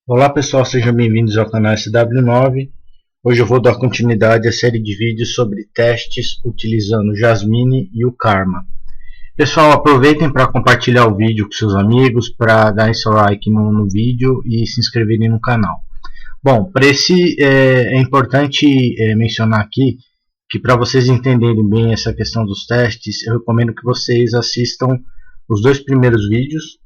Olá pessoal, sejam bem-vindos ao canal SW9. Hoje eu vou dar continuidade à série de vídeos sobre testes utilizando o Jasmine e o Karma. Pessoal, aproveitem para compartilhar o vídeo com seus amigos, para dar seu like no vídeo e se inscreverem no canal. Bom, para esse é importante mencionar aqui que para vocês entenderem bem essa questão dos testes, eu recomendo que vocês assistam os dois primeiros vídeos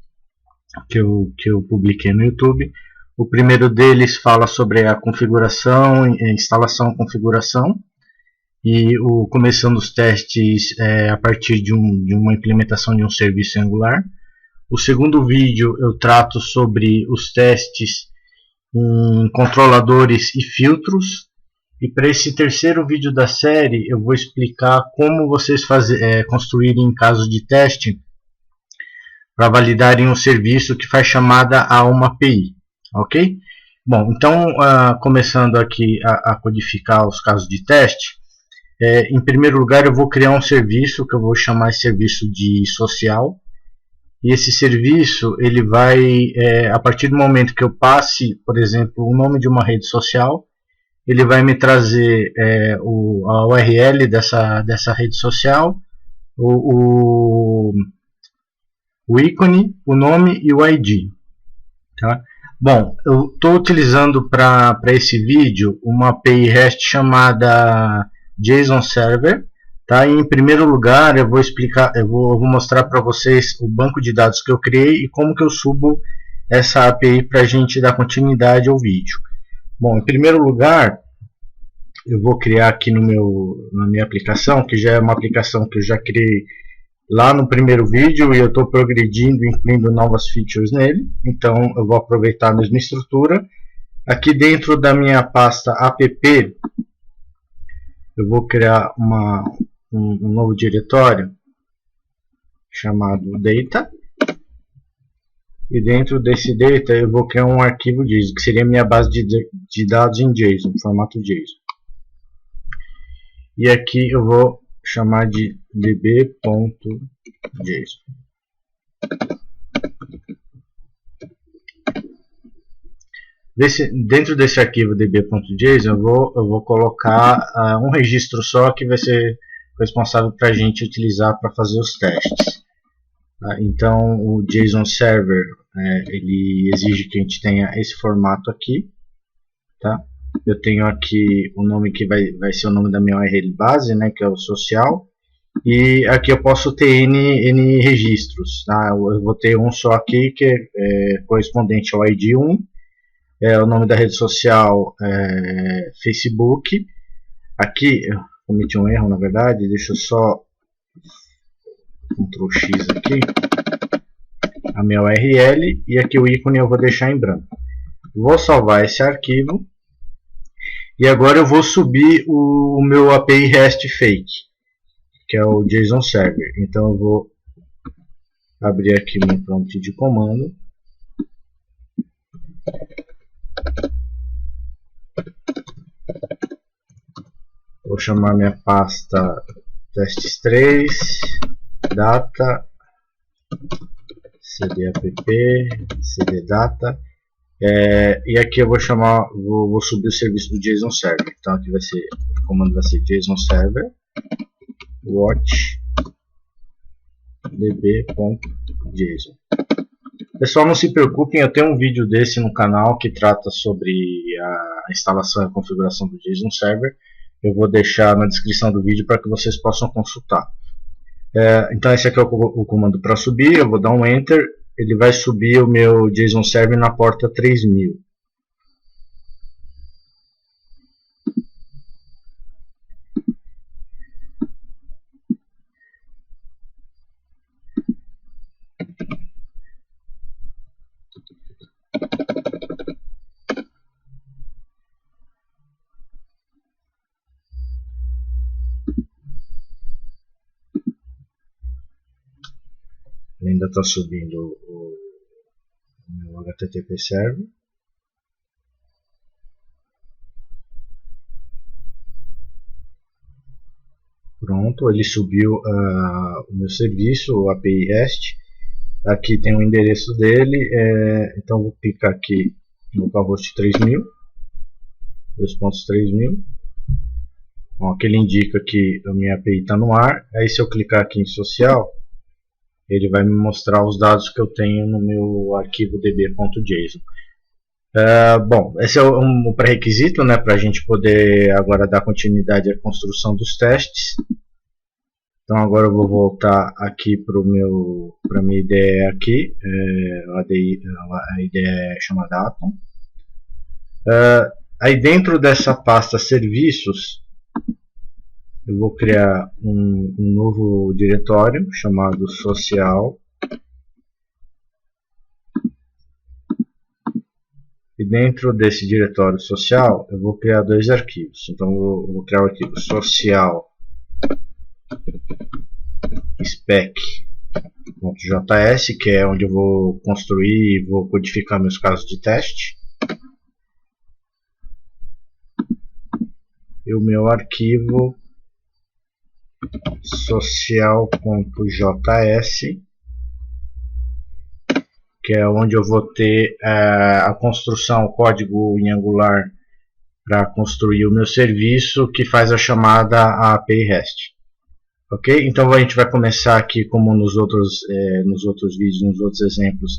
que eu publiquei no YouTube. O primeiro deles fala sobre a configuração, instalação e configuração, e começando os testes a partir de uma implementação de um serviço Angular. O segundo vídeo eu trato sobre os testes em controladores e filtros. E para esse terceiro vídeo da série eu vou explicar como vocês construírem em caso de teste para validarem um serviço que faz chamada a uma API. Ok? Bom, então começando aqui a codificar os casos de teste, em primeiro lugar eu vou criar um serviço que eu vou chamar de serviço de social, e esse serviço ele vai, a partir do momento que eu passe, por exemplo, o nome de uma rede social, ele vai me trazer a URL dessa rede social, o ícone, o nome e o ID. Tá? Bom, eu estou utilizando para esse vídeo uma API REST chamada JSON Server. Tá? E em primeiro lugar eu vou mostrar para vocês o banco de dados que eu criei e como que eu subo essa API para a gente dar continuidade ao vídeo. Bom, em primeiro lugar eu vou criar aqui na minha aplicação, que já é uma aplicação que eu já criei lá no primeiro vídeo e eu estou progredindo, incluindo novas features nele. Então eu vou aproveitar a mesma estrutura. Aqui dentro da minha pasta app eu vou criar um novo diretório chamado data, e dentro desse data eu vou criar um arquivo JSON, que seria a minha base de dados em JSON, formato JSON. E aqui eu vou chamar de db.json. Dentro desse arquivo db.json eu vou colocar um registro só que vai ser responsável para a gente utilizar para fazer os testes. Então o JSON Server ele exige que a gente tenha esse formato aqui. Tá? Eu tenho aqui o nome que vai ser o nome da minha URL base, né, que é o social, e aqui eu posso ter N registros. Tá? Eu vou ter um só aqui que é correspondente ao ID 1, o nome da rede social Facebook. Aqui eu cometi um erro, na verdade, deixa eu só Ctrl X aqui, a minha URL, e aqui o ícone eu vou deixar em branco. Vou salvar esse arquivo. E agora eu vou subir o meu API REST fake, que é o JSON Server. Então eu vou abrir aqui meu prompt de comando. Vou chamar minha pasta testes3, data, cdapp, cddata. E aqui eu vou subir o serviço do JSON Server. Então aqui o comando vai ser JSON Server watch db.json. Pessoal, não se preocupem, eu tenho um vídeo desse no canal que trata sobre a instalação e a configuração do JSON Server. Eu vou deixar na descrição do vídeo para que vocês possam consultar. Então esse aqui é o comando para subir. Eu vou dar um Enter. Ele vai subir o meu JSON Server na porta 3000. Ele ainda está subindo o meu HTTP Server. Pronto, ele subiu o meu serviço, o API REST. Aqui tem o endereço dele, então vou clicar aqui localhost 3000, 2.3000. Bom, aqui ele indica que a minha API está no ar. Aí se eu clicar aqui em social, ele vai me mostrar os dados que eu tenho no meu arquivo db.json. Bom, esse é um pré-requisito, né, para a gente poder agora dar continuidade à construção dos testes. Então agora eu vou voltar aqui para a minha ideia aqui, a ideia é chamada Atom. Aí dentro dessa pasta serviços, eu vou criar um novo diretório chamado social. E dentro desse diretório social, eu vou criar dois arquivos. Então eu vou criar o arquivo social spec.js, que é onde eu vou construir e vou codificar meus casos de teste. E o meu arquivo social.js, que é onde eu vou ter a construção, o código em Angular para construir o meu serviço que faz a chamada à API REST. Ok? Então a gente vai começar aqui, como nos outros vídeos, nos outros exemplos,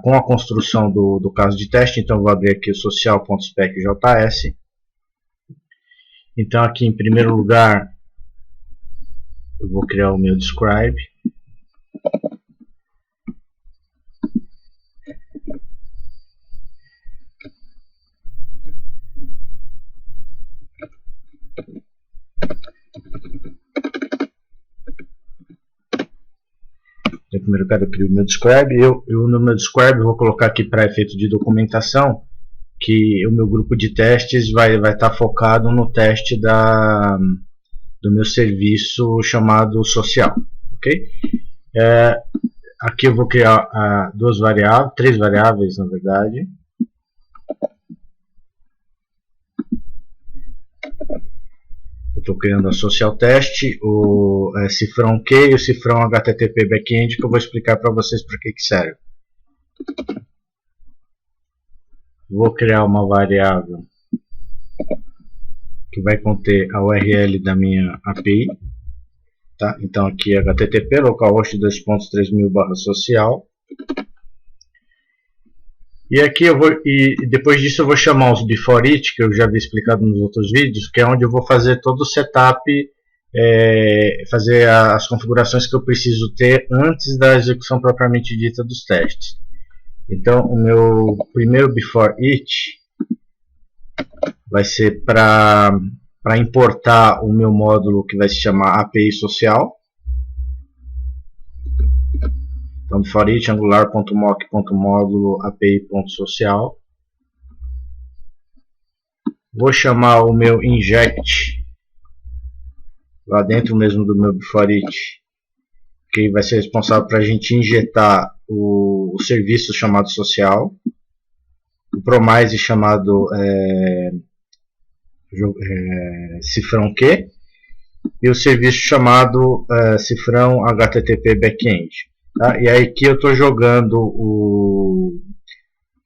com a construção do caso de teste. Então eu vou abrir aqui o social.spec.js. Então aqui em primeiro lugar eu vou criar o meu describe. Em primeiro lugar eu crio o meu describe. Eu no meu describe vou colocar aqui para efeito de documentação que o meu grupo de testes vai estar focado no teste do meu serviço chamado social. Ok? Aqui eu vou criar três variáveis na verdade. Estou criando a social test, o cifrão Q e o cifrão HTTP backend, que eu vou explicar para vocês para que serve. Vou criar uma variável que vai conter a URL da minha API. Tá? Então aqui é HTTP localhost 2.3000/social. E aqui depois disso eu vou chamar os before it, que eu já havia explicado nos outros vídeos, que é onde eu vou fazer todo o setup, fazer as configurações que eu preciso ter antes da execução propriamente dita dos testes. Então o meu primeiro before it vai ser para importar o meu módulo que vai se chamar API social. Então, for it angular.mock.módulo api.social. Vou chamar o meu inject lá dentro mesmo do meu before it, que vai ser responsável para a gente injetar o serviço chamado social, o promise chamado cifrão Q e o serviço chamado cifrão HTTP backend. Tá? E aí aqui eu estou jogando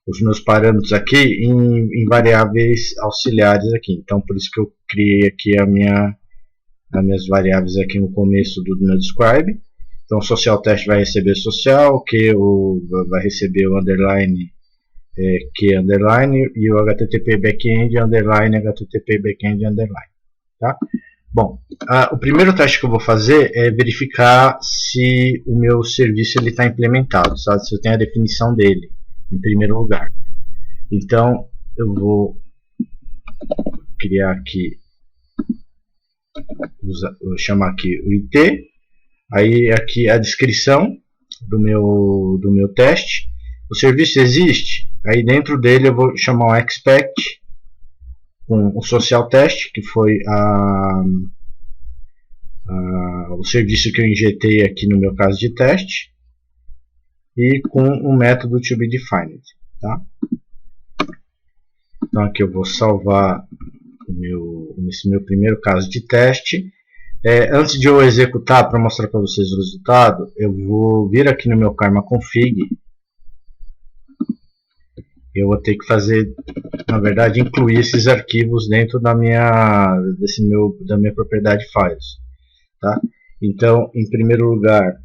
os meus parâmetros aqui em variáveis auxiliares aqui. Então por isso que eu criei aqui as minhas variáveis aqui no começo do meu describe. Então o social test vai receber social, que vai receber o underline que underline e o HTTP backend underline HTTP backend underline. Tá? Bom, o primeiro teste que eu vou fazer é verificar se o meu serviço está implementado, sabe? Se eu tenho a definição dele, em primeiro lugar. Então, eu vou criar aqui, vou chamar aqui o IT, aí aqui a descrição do meu teste. O serviço existe, aí dentro dele eu vou chamar um expect, com o social test, que foi o serviço que eu injetei aqui no meu caso de teste, e com o método to be defined. Tá? Então aqui eu vou salvar esse meu primeiro caso de teste. Antes de eu executar, para mostrar para vocês o resultado, eu vou vir aqui no meu karma config Eu vou ter que fazer, na verdade, incluir esses arquivos dentro da minha propriedade files, tá? Então, em primeiro lugar,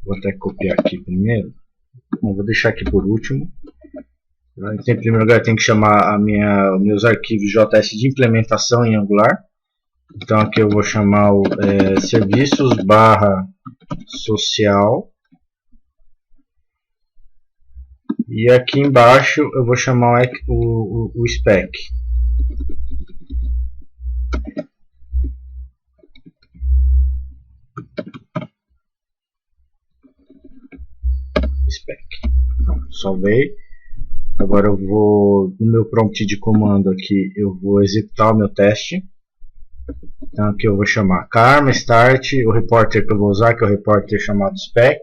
vou até copiar aqui primeiro. Bom, vou deixar aqui por último. Então, em primeiro lugar, tem que chamar meus arquivos JS de implementação em Angular. Então aqui eu vou chamar o serviços barra social. E aqui embaixo eu vou chamar o spec. Pronto, salvei. Agora eu vou, no meu prompt de comando aqui, eu vou executar o meu teste. Então aqui eu vou chamar karma start, o reporter que eu vou usar, que é o reporter chamado spec.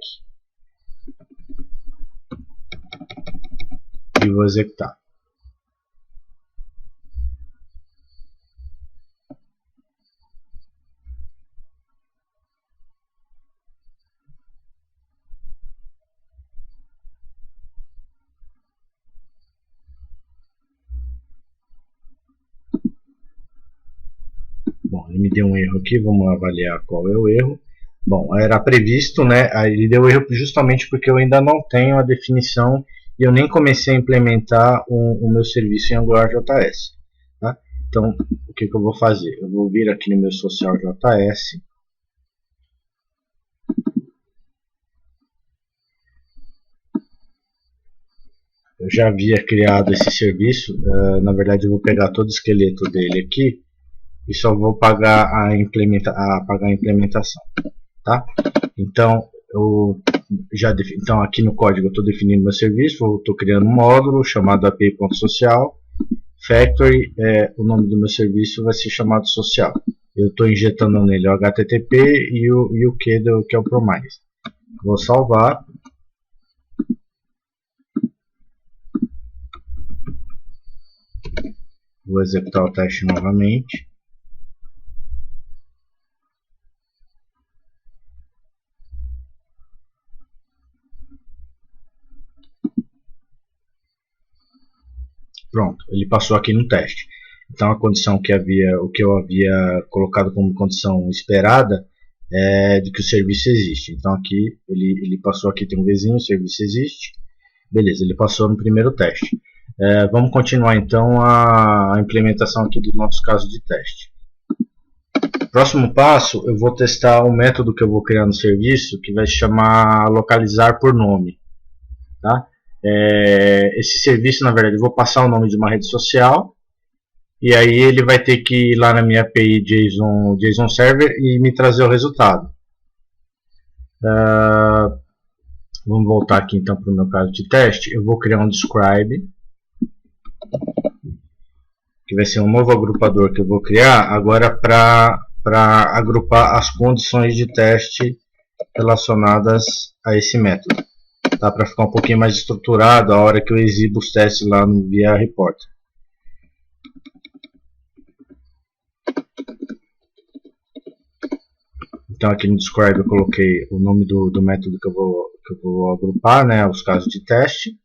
E vou executar. Bom, ele me deu um erro aqui, vamos avaliar qual é o erro. Bom, era previsto, né? Ele deu erro justamente porque eu ainda não tenho a definição e eu nem comecei a implementar o meu serviço em AngularJS. Tá? Então, o que eu vou fazer? Eu vou vir aqui no meu social.js. Eu já havia criado esse serviço, na verdade eu vou pegar todo o esqueleto dele aqui e só vou pagar a implementação, tá? Então, então aqui no código eu estou definindo meu serviço, estou criando um módulo chamado api.social, factory, o nome do meu serviço vai ser chamado social. Eu estou injetando nele o HTTP e o que é o Promise. Vou salvar. Vou executar o teste novamente. Pronto, ele passou aqui no teste. Então a condição o que eu havia colocado como condição esperada é de que o serviço existe. Então aqui ele passou aqui, tem um vizinho, o serviço existe. Beleza, ele passou no primeiro teste. Vamos continuar então a implementação aqui do nosso caso de teste. Próximo passo, eu vou testar um método que eu vou criar no serviço que vai se chamar localizar por nome. Tá? Esse serviço, na verdade, eu vou passar o nome de uma rede social e aí ele vai ter que ir lá na minha API JSON Server e me trazer o resultado. Vamos voltar aqui então para o meu caso de teste. Eu vou criar um describe, que vai ser um novo agrupador que eu vou criar agora para agrupar as condições de teste relacionadas a esse método, tá? Para ficar um pouquinho mais estruturado a hora que eu exibo os testes lá no via reporter. Então aqui no describe eu coloquei o nome do método que eu vou agrupar, né, os casos de teste.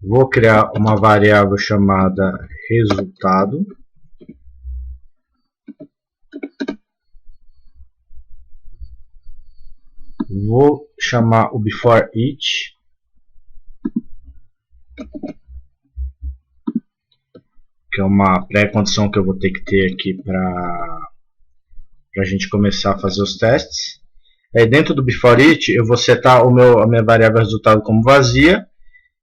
Vou criar uma variável chamada resultado. Vou chamar o before each, que é uma pré-condição que eu vou ter que ter aqui para a gente começar a fazer os testes. Dentro do before each eu vou setar a minha variável resultado como vazia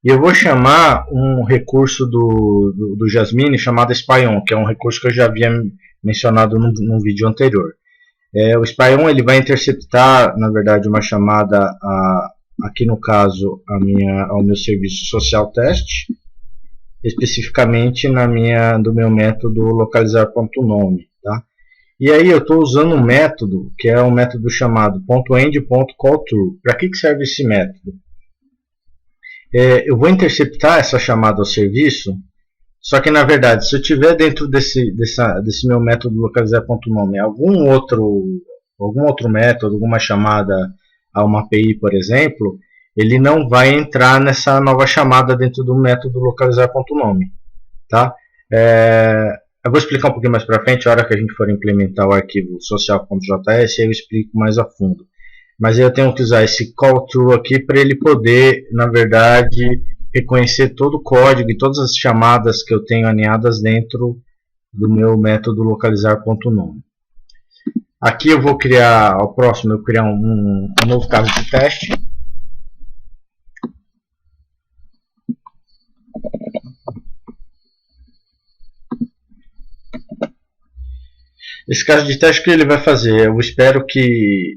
e eu vou chamar um recurso do Jasmine chamado SpyOn, que é um recurso que eu já havia mencionado num vídeo anterior. O SpyOn ele vai interceptar, na verdade, uma chamada aqui no caso ao meu serviço social test, especificamente do meu método localizar.nome, tá? E aí eu estou usando um método que é um método chamado .end.callTrue. Para que serve esse método? Eu vou interceptar essa chamada ao serviço, só que na verdade, se eu tiver dentro desse meu método localizar.nome algum outro algum outro método, alguma chamada a uma API, por exemplo, ele não vai entrar nessa nova chamada dentro do método localizar.nome, tá? Eu vou explicar um pouquinho mais para frente, a hora que a gente for implementar o arquivo social.js, eu explico mais a fundo. Mas eu tenho que usar esse call true aqui para ele poder, na verdade, reconhecer todo o código e todas as chamadas que eu tenho alinhadas dentro do meu método localizar.nome. Aqui eu vou criar, ao próximo, eu criar um novo caso de teste. Esse caso de teste, o que ele vai fazer? Eu espero que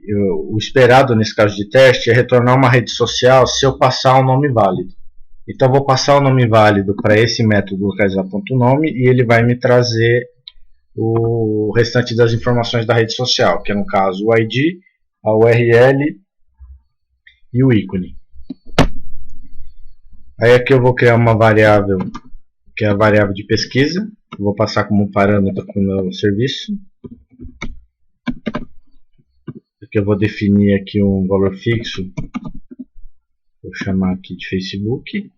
o esperado nesse caso de teste é retornar uma rede social se eu passar um nome válido. Então eu vou passar o nome válido para esse método localizar.nome e ele vai me trazer o restante das informações da rede social, que é no caso o ID, a URL e o ícone. Aí aqui eu vou criar uma variável, que é a variável de pesquisa, eu vou passar como parâmetro para o meu serviço. Aqui eu vou definir aqui um valor fixo, vou chamar aqui de Facebook.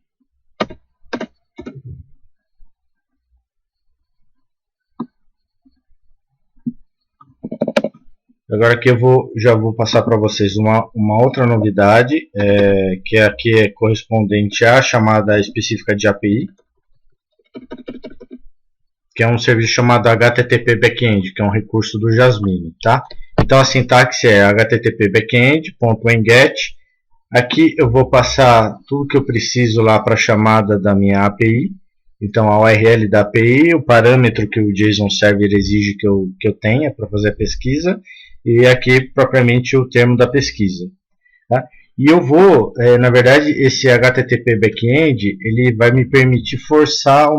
Agora aqui já vou passar para vocês uma outra novidade, que aqui é correspondente à chamada específica de API, que é um serviço chamado HTTP Backend, que é um recurso do Jasmine, tá? Então a sintaxe é http backend.enget. Aqui eu vou passar tudo que eu preciso lá para a chamada da minha API. Então a URL da API, o parâmetro que o JSON Server exige que eu tenha para fazer a pesquisa, e aqui propriamente o termo da pesquisa. Tá? E eu vou, na verdade, esse HTTP Backend, ele vai me permitir forçar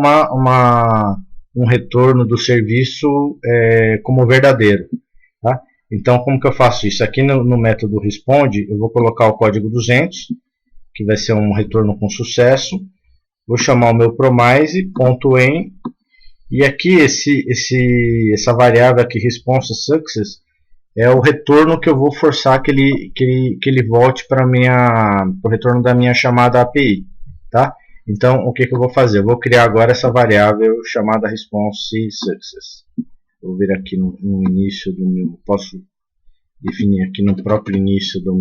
um retorno do serviço como verdadeiro. Tá? Então, como que eu faço isso? Aqui no método responde, eu vou colocar o código 200, que vai ser um retorno com sucesso. Vou chamar o meu promise.en, e aqui essa variável aqui, response success, é o retorno que eu vou forçar que ele volte para o retorno da minha chamada API. Tá? Então, o que eu vou fazer? Eu vou criar agora essa variável chamada response success. Vou vir aqui no início do meu, posso definir aqui no próprio início dos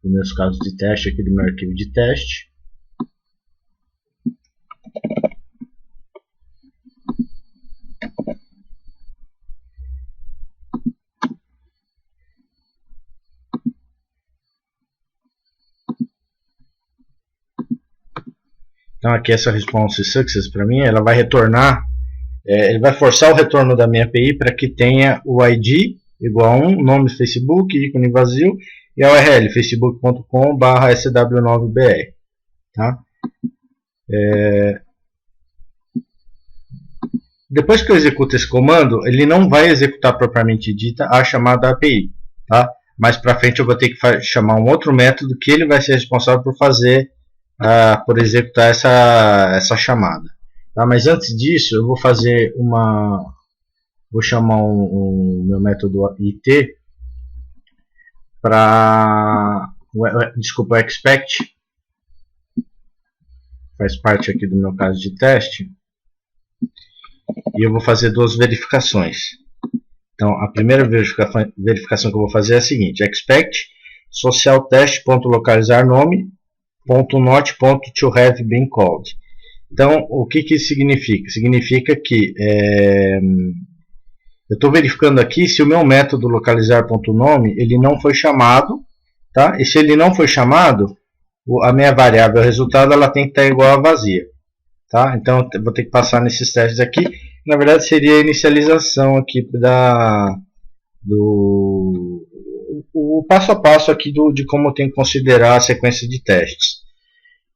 meus casos de teste, aqui do meu arquivo de teste. Então aqui essa response success para mim, ela vai retornar, ele vai forçar o retorno da minha API para que tenha o ID igual a 1, nome Facebook, ícone vazio, e a URL facebook.com/sw9br. Tá? Depois que eu executo esse comando, ele não vai executar propriamente dita a chamada API. Tá? Mais para frente eu vou ter que chamar um outro método que ele vai ser responsável por fazer, por executar essa chamada. Tá? Mas antes disso, eu vou fazer vou chamar meu método it desculpa, expect, faz parte aqui do meu caso de teste, e eu vou fazer duas verificações. Então a primeira verificação que eu vou fazer é a seguinte: expect socialtest.localizar_nome.not.toHaveBeenCalled. Então, o que isso significa? Significa que eu estou verificando aqui se o meu método localizar.nome ele não foi chamado, tá? E se ele não foi chamado, a minha variável resultado ela tem que estar igual a vazia, tá? Então, eu vou ter que passar nesses testes aqui. Na verdade, seria a inicialização aqui o passo a passo aqui de como eu tenho que considerar a sequência de testes.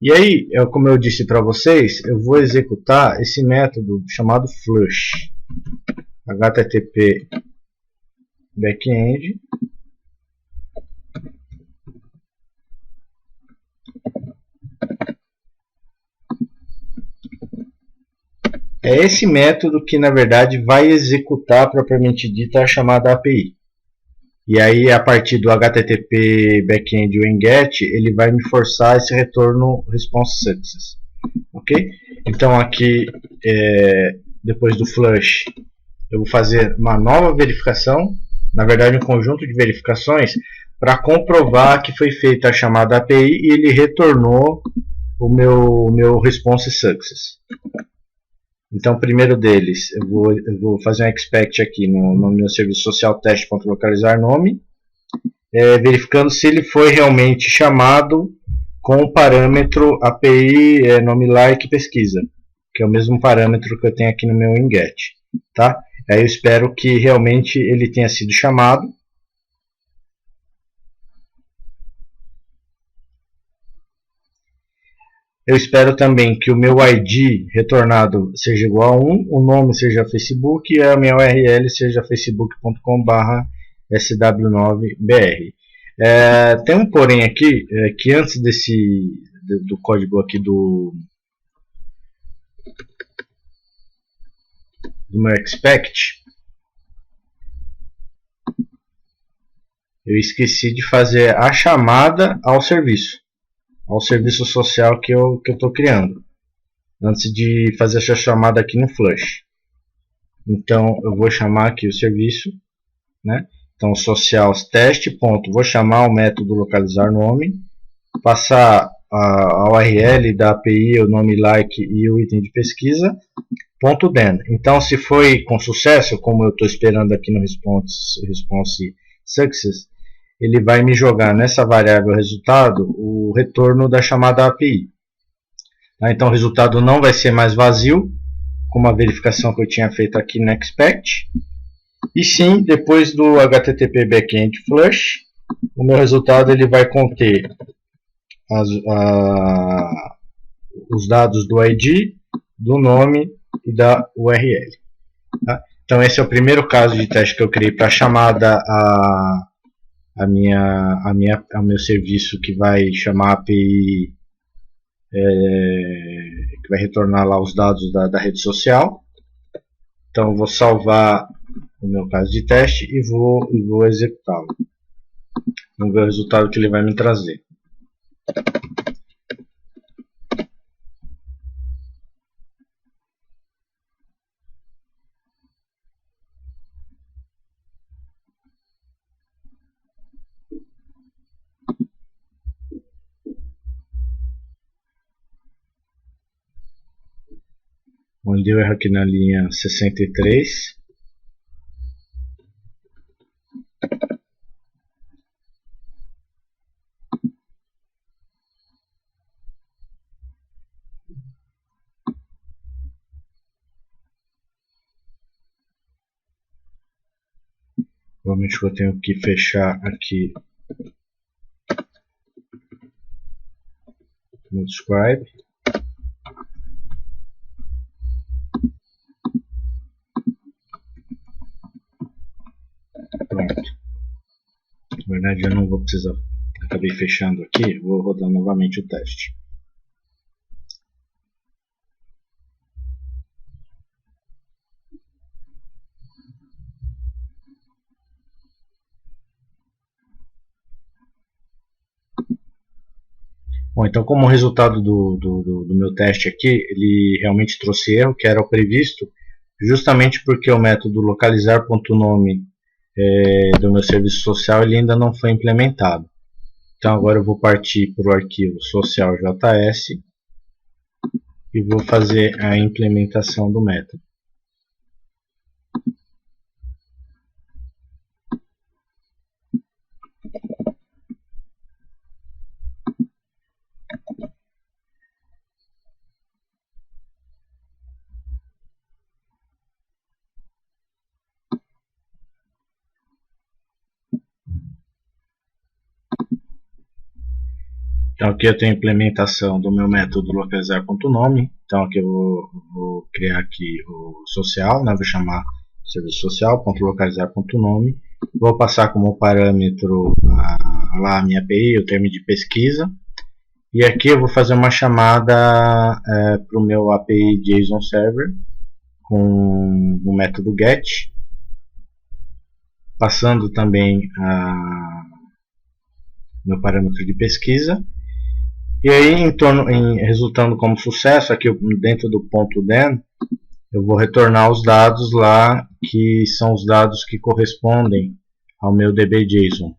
E aí, como eu disse para vocês, eu vou executar esse método chamado flush, http backend, é esse método que na verdade vai executar propriamente dita a chamada API. E aí, a partir do HTTP backend WinGet, ele vai me forçar esse retorno response success. Ok? Então aqui, depois do flush, eu vou fazer uma nova verificação, na verdade um conjunto de verificações, para comprovar que foi feita a chamada API e ele retornou o meu response success. Então, o primeiro deles, eu vou fazer um expect aqui no meu serviço social teste.localizar nome, verificando se ele foi realmente chamado com o parâmetro API nome like pesquisa, que é o mesmo parâmetro que eu tenho aqui no meu winget. Tá? Aí eu espero que realmente ele tenha sido chamado. Eu espero também que o meu ID retornado seja igual a 1, o nome seja Facebook e a minha URL seja facebook.com/sw9br. Tem um porém aqui, que antes do código aqui do meu expect, eu esqueci de fazer a chamada ao serviço social que eu estou criando, antes de fazer essa chamada aqui no flush. Então eu vou chamar aqui o serviço, né? Então social teste ponto, vou chamar o método localizar nome, passar a URL da API, o nome like e o item de pesquisa, ponto .den. Então se foi com sucesso, como eu estou esperando aqui no response success, ele vai me jogar nessa variável resultado o retorno da chamada API. Tá? Então o resultado não vai ser mais vazio, como a verificação que eu tinha feito aqui no expect, e sim, depois do HTTP backend flush, o meu resultado ele vai conter os dados do ID, do nome e da URL. Tá? Então esse é o primeiro caso de teste que eu criei para a chamada ao meu serviço que vai chamar a API, que vai retornar lá os dados da rede social. Então eu vou salvar o meu caso de teste e vou executá-lo. Vamos ver o resultado que ele vai me trazer. Onde deu erro aqui na linha 63. Provavelmente eu tenho que fechar aqui no describe. Pronto. Na verdade eu não vou precisar. Acabei fechando aqui, vou rodar novamente o teste. Bom, então como resultado do meu teste aqui, ele realmente trouxe erro, que era o previsto, justamente porque o método localizar.nome do meu serviço social ele ainda não foi implementado. Então agora eu vou partir para o arquivo social.js e vou fazer a implementação do método. Então aqui eu tenho a implementação do meu método localizar.nome. Então aqui eu vou criar aqui o social, né? Vou chamar serviço social.localizar.nome. Vou passar como parâmetro lá a minha API, o termo de pesquisa. E aqui eu vou fazer uma chamada para o meu API JSON Server com o método get. passando também meu parâmetro de pesquisa. E aí, resultando como sucesso, aqui dentro do ponto .then, eu vou retornar os dados lá, que são os dados que correspondem ao meu DB-JSON,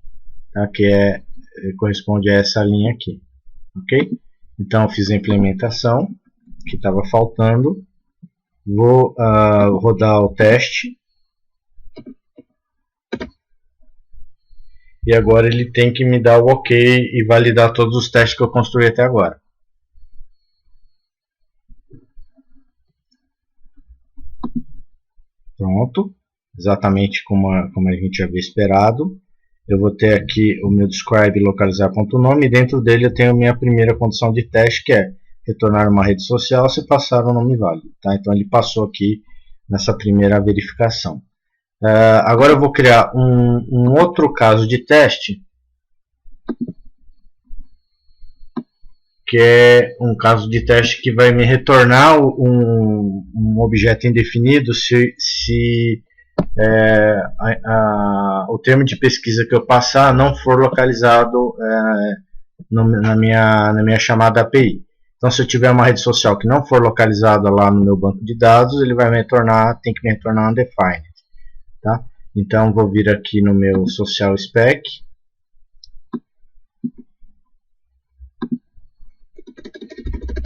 tá? Que corresponde a essa linha aqui, ok? Então, eu fiz a implementação, que estava faltando, vou rodar o teste, e agora ele tem que me dar o ok e validar todos os testes que eu construí até agora. Pronto, exatamente como a gente havia esperado. Eu vou ter aqui o meu describe localizar.nome e dentro dele eu tenho a minha primeira condição de teste, que é retornar uma rede social se passar o nome válido. Tá? Então ele passou aqui nessa primeira verificação. Agora eu vou criar um outro caso de teste, que é um caso de teste que vai me retornar um objeto indefinido se o termo de pesquisa que eu passar não for localizado na minha chamada API. Então, se eu tiver uma rede social que não for localizada lá no meu banco de dados, ele vai tem que me retornar undefined. Tá? Então, vou vir aqui no meu social spec.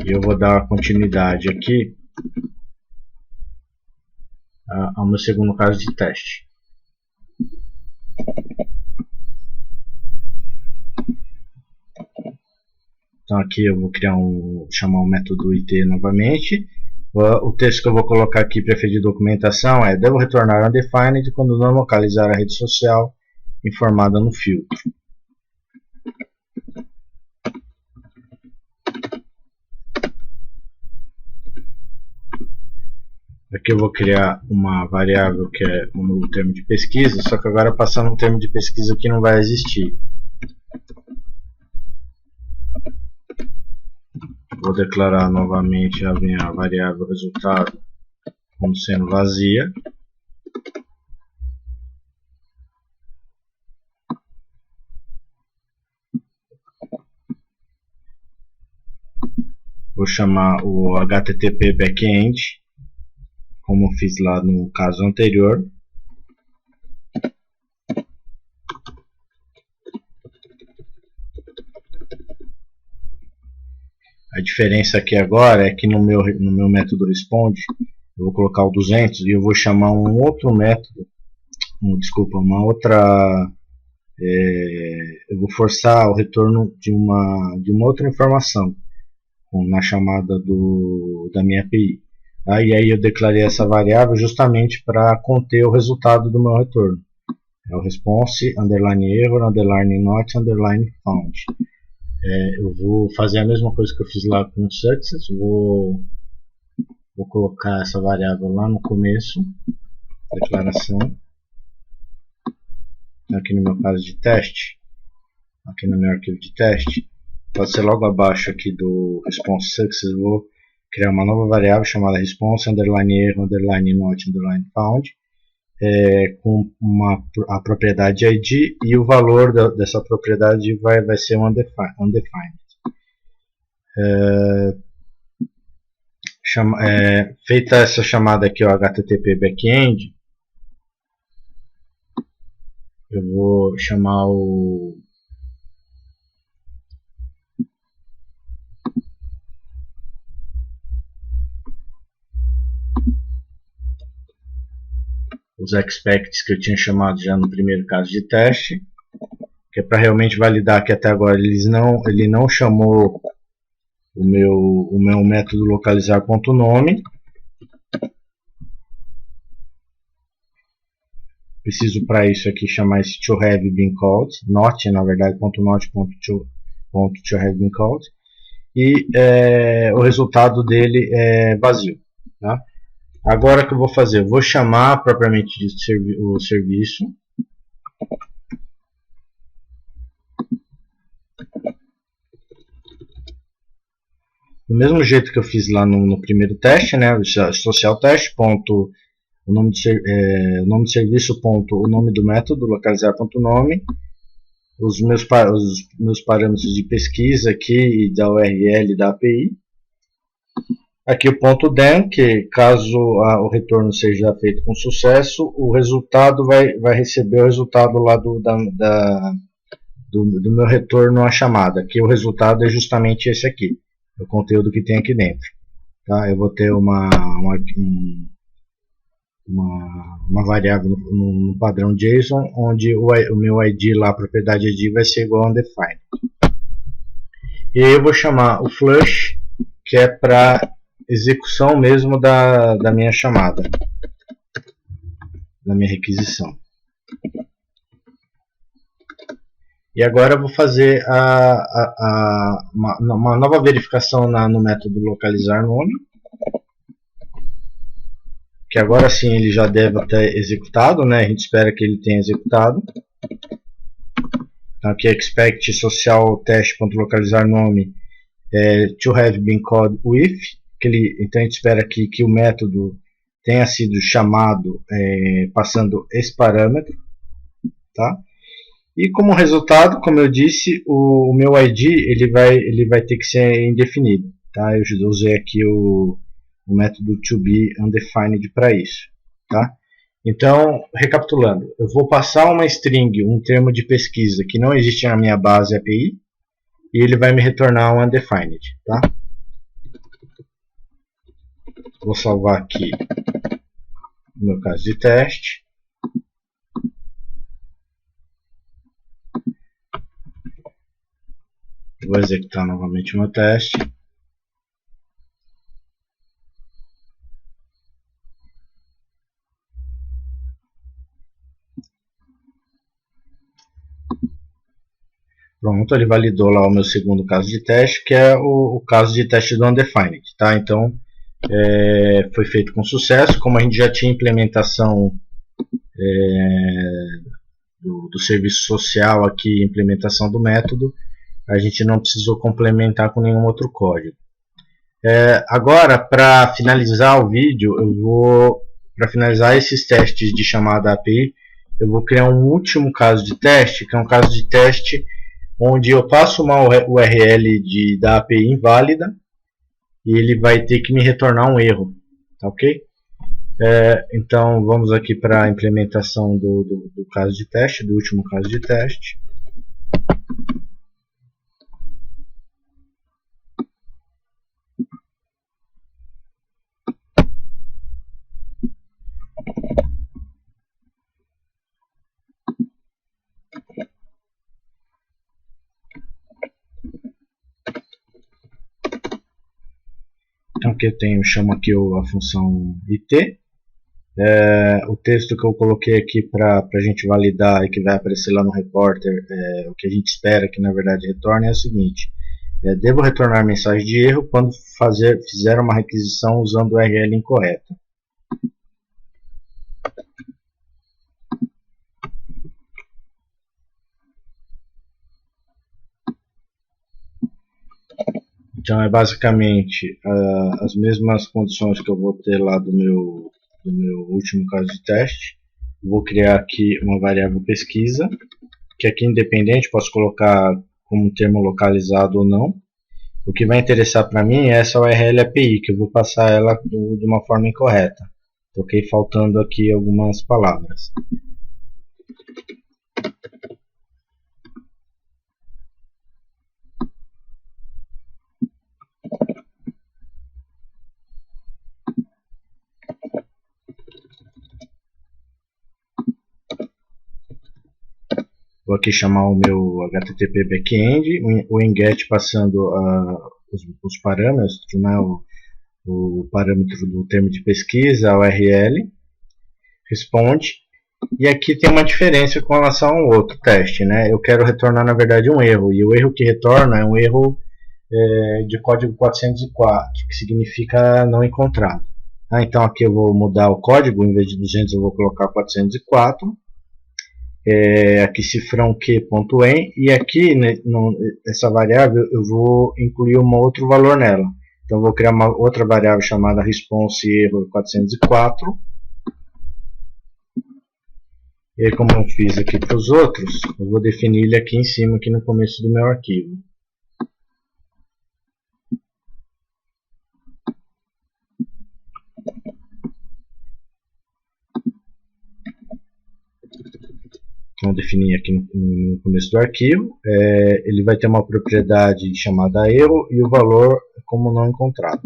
E eu vou dar continuidade aqui ao meu segundo caso de teste. Então aqui eu vou chamar um método IT novamente. O texto que eu vou colocar aqui para efeito de documentação é: devo retornar undefined quando não localizar a rede social informada no filtro. Aqui eu vou criar uma variável que é um novo termo de pesquisa, só que agora passando um termo de pesquisa que não vai existir. Vou declarar novamente a minha variável resultado como sendo vazia. Vou chamar o HTTP backend, como fiz lá no caso anterior. A diferença aqui agora é que no meu método responde, eu vou colocar o 200 e eu vou chamar um outro método, eu vou forçar o retorno de uma outra informação na chamada da minha API. Tá? E aí eu declarei essa variável justamente para conter o resultado do meu retorno. É o response, _error, _not, _found. Eu vou fazer a mesma coisa que eu fiz lá com o success. Vou colocar essa variável lá no começo, declaração, aqui no meu caso de teste, aqui no meu arquivo de teste, pode ser logo abaixo aqui do response success. Eu vou criar uma nova variável chamada response, _error, _not, _found, com a propriedade ID, e o valor dessa propriedade vai ser undefined. Feita essa chamada aqui, o HTTP backend, eu vou chamar os expects que eu tinha chamado já no primeiro caso de teste, que é para realmente validar que até agora ele não chamou o meu método localizar.nome. Preciso para isso aqui chamar esse to have been called, not, na verdade, .not, .to have been called, e o resultado dele é vazio. Tá? Agora o que eu vou fazer? Eu vou chamar propriamente o serviço. Do mesmo jeito que eu fiz lá no primeiro teste, né? Social teste, o nome de serviço, ponto, o nome do método, localizar.nome, os meus parâmetros de pesquisa aqui, da URL da API. Aqui o ponto .den, que caso o retorno seja feito com sucesso, o resultado vai receber o resultado lá do meu retorno à chamada. Aqui o resultado é justamente esse aqui, o conteúdo que tem aqui dentro. Tá? Eu vou ter uma variável no padrão JSON, onde o meu ID lá, a propriedade ID, vai ser igual a undefined. E aí eu vou chamar o flush, que é para execução mesmo da minha chamada, da minha requisição. E agora eu vou fazer uma nova verificação no método localizar nome, que agora sim ele já deve ter executado, né? A gente espera que ele tenha executado. Então aqui expect social test.localizar nome to have been called with, então a gente espera aqui que o método tenha sido chamado passando esse parâmetro, tá? E como resultado, como eu disse, o meu ID ele vai ter que ser indefinido, tá? Eu usei aqui o método toBeUndefined para isso, tá? Então, recapitulando, eu vou passar uma string, um termo de pesquisa que não existe na minha base API, e ele vai me retornar um undefined, tá? Vou salvar aqui o meu caso de teste. Vou executar novamente o meu teste. Pronto, ele validou lá o meu segundo caso de teste, que é o caso de teste do undefined, tá? Então, foi feito com sucesso. Como a gente já tinha implementação do serviço social aqui, implementação do método, a gente não precisou complementar com nenhum outro código. Agora, para finalizar o vídeo, para finalizar esses testes de chamada API, eu vou criar um último caso de teste, que é um caso de teste onde eu passo uma URL da API inválida e ele vai ter que me retornar um erro, tá ok? Então vamos aqui para a implementação do caso de teste, do último caso de teste. Então aqui eu chamo aqui a função it. O texto que eu coloquei aqui para a gente validar e que vai aparecer lá no reporter, o que a gente espera que na verdade retorne é o seguinte: devo retornar mensagem de erro quando fizer uma requisição usando o URL incorreta. Então é basicamente as mesmas condições que eu vou ter lá do meu último caso de teste. Vou criar aqui uma variável pesquisa, que aqui independente, posso colocar como termo localizado ou não. O que vai interessar para mim é essa URL API, que eu vou passar ela de uma forma incorreta. Toquei faltando aqui algumas palavras. Vou aqui chamar o meu HTTP backend, o enget passando os parâmetros, né, o parâmetro do termo de pesquisa, a URL, responde. E aqui tem uma diferença com relação ao outro teste, né? Eu quero retornar na verdade um erro, e o erro que retorna é um erro de código 404, que significa não encontrado. Então aqui eu vou mudar o código, em vez de 200 eu vou colocar 404. Aqui cifrão q.en, e aqui nessa variável eu vou incluir um outro valor nela. Então eu vou criar uma outra variável chamada response erro 404, E aí, como eu fiz aqui para os outros, eu vou definir ele aqui em cima, aqui no começo do meu arquivo. Então, definir aqui no começo do arquivo, ele vai ter uma propriedade chamada erro e o valor como não encontrado.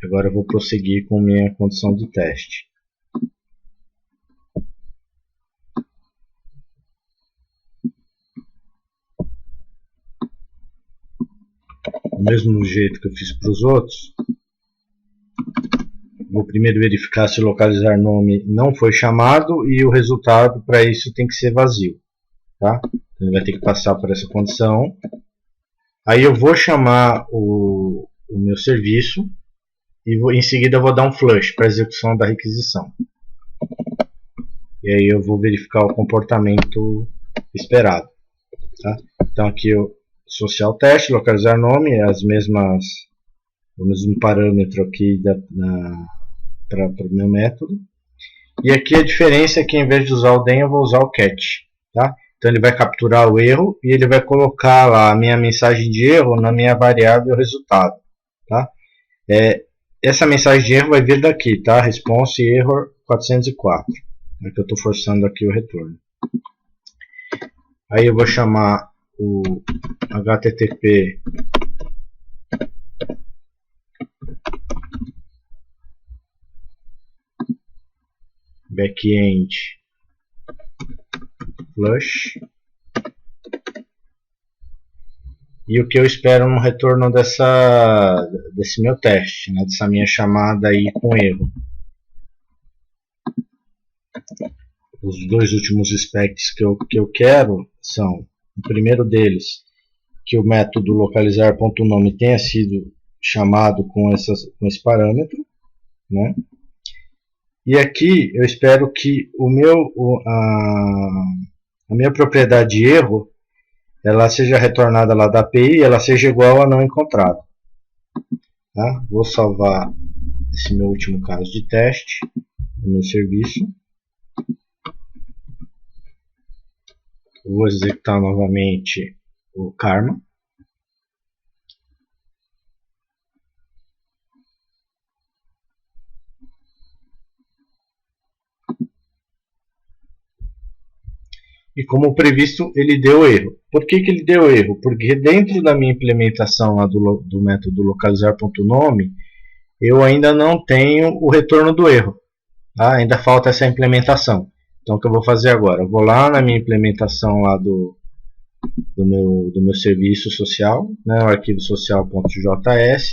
Agora eu vou prosseguir com minha condição de teste. Do mesmo jeito que eu fiz para os outros, vou primeiro verificar se o localizar nome não foi chamado e o resultado para isso tem que ser vazio. Tá? Então, ele vai ter que passar por essa condição. Aí eu vou chamar o meu serviço e em seguida eu vou dar um flush para a execução da requisição. E aí eu vou verificar o comportamento esperado. Tá? Então aqui eu social teste, localizar nome, é o mesmo parâmetro aqui para o meu método. E aqui a diferença é que em vez de usar o then eu vou usar o catch. Tá? Então ele vai capturar o erro e ele vai colocar lá a minha mensagem de erro na minha variável resultado. Tá? Essa mensagem de erro vai vir daqui, tá? Response error 404. É que eu estou forçando aqui o retorno. Aí eu vou chamar o http backend flush. E o que eu espero no retorno desse meu teste, né, dessa minha chamada aí com erro. Os dois últimos specs que eu quero são, o primeiro deles, que o método localizar.nome tenha sido chamado com esse parâmetro, né? E aqui eu espero que a minha propriedade de erro ela seja retornada lá da API e ela seja igual a não encontrado. Tá? Vou salvar esse meu último caso de teste no meu serviço. Vou executar novamente o Karma. E como previsto, ele deu erro. Por que ele deu erro? Porque dentro da minha implementação lá do método localizar.nome, eu ainda não tenho o retorno do erro. Tá? Ainda falta essa implementação. Então o que eu vou fazer agora? Eu vou lá na minha implementação lá do meu serviço social, né, o arquivo social.js,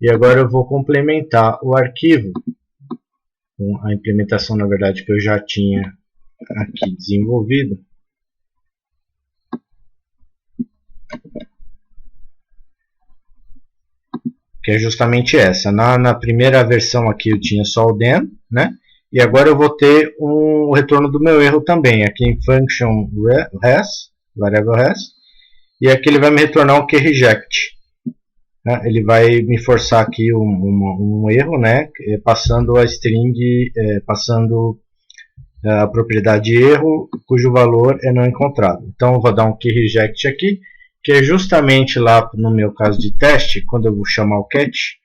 e agora eu vou complementar o arquivo com a implementação, na verdade, que eu já tinha aqui desenvolvido. Que é justamente essa. Na primeira versão aqui eu tinha só o then, né? E agora eu vou ter o retorno do meu erro também, aqui em function res, variável res, e aqui ele vai me retornar um reject. Né? Ele vai me forçar aqui um erro, né? Passando a string, passando a propriedade erro, cujo valor é não encontrado. Então eu vou dar um reject aqui, que é justamente lá no meu caso de teste, quando eu vou chamar o catch,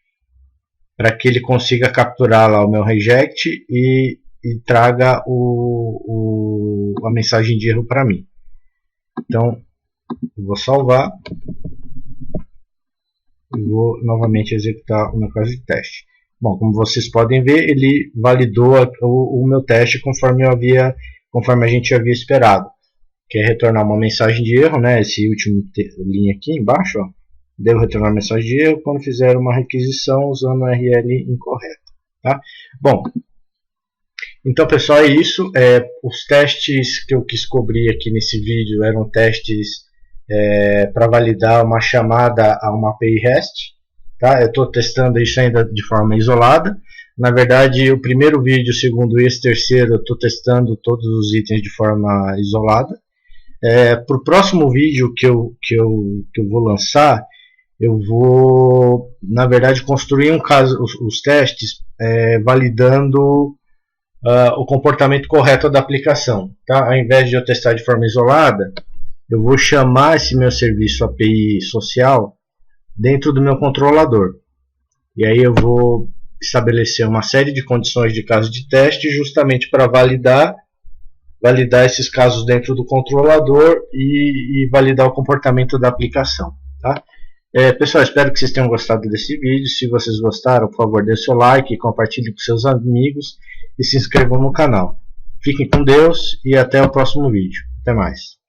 para que ele consiga capturar lá o meu reject e traga a mensagem de erro para mim. Então, eu vou salvar e vou novamente executar o meu caso de teste. Bom, como vocês podem ver, ele validou o meu teste conforme a gente havia esperado, que é retornar uma mensagem de erro, né? Esse último linha aqui embaixo, ó. Devo retornar a mensagem de erro quando fizer uma requisição usando o URL incorreto. Tá? Bom, então pessoal, é isso. Os testes que eu quis cobrir aqui nesse vídeo eram testes para validar uma chamada a uma API REST. Tá? Eu estou testando isso ainda de forma isolada. Na verdade, o primeiro vídeo, o segundo e esse terceiro, eu estou testando todos os itens de forma isolada. Para o próximo vídeo que eu vou lançar, eu vou, na verdade, construir um caso, os testes validando o comportamento correto da aplicação. Tá? Ao invés de eu testar de forma isolada, eu vou chamar esse meu serviço API social dentro do meu controlador. E aí eu vou estabelecer uma série de condições de caso de teste justamente para validar esses casos dentro do controlador e validar o comportamento da aplicação. Tá? Pessoal, espero que vocês tenham gostado desse vídeo. Se vocês gostaram, por favor, dê seu like, compartilhe com seus amigos e se inscrevam no canal. Fiquem com Deus e até o próximo vídeo. Até mais.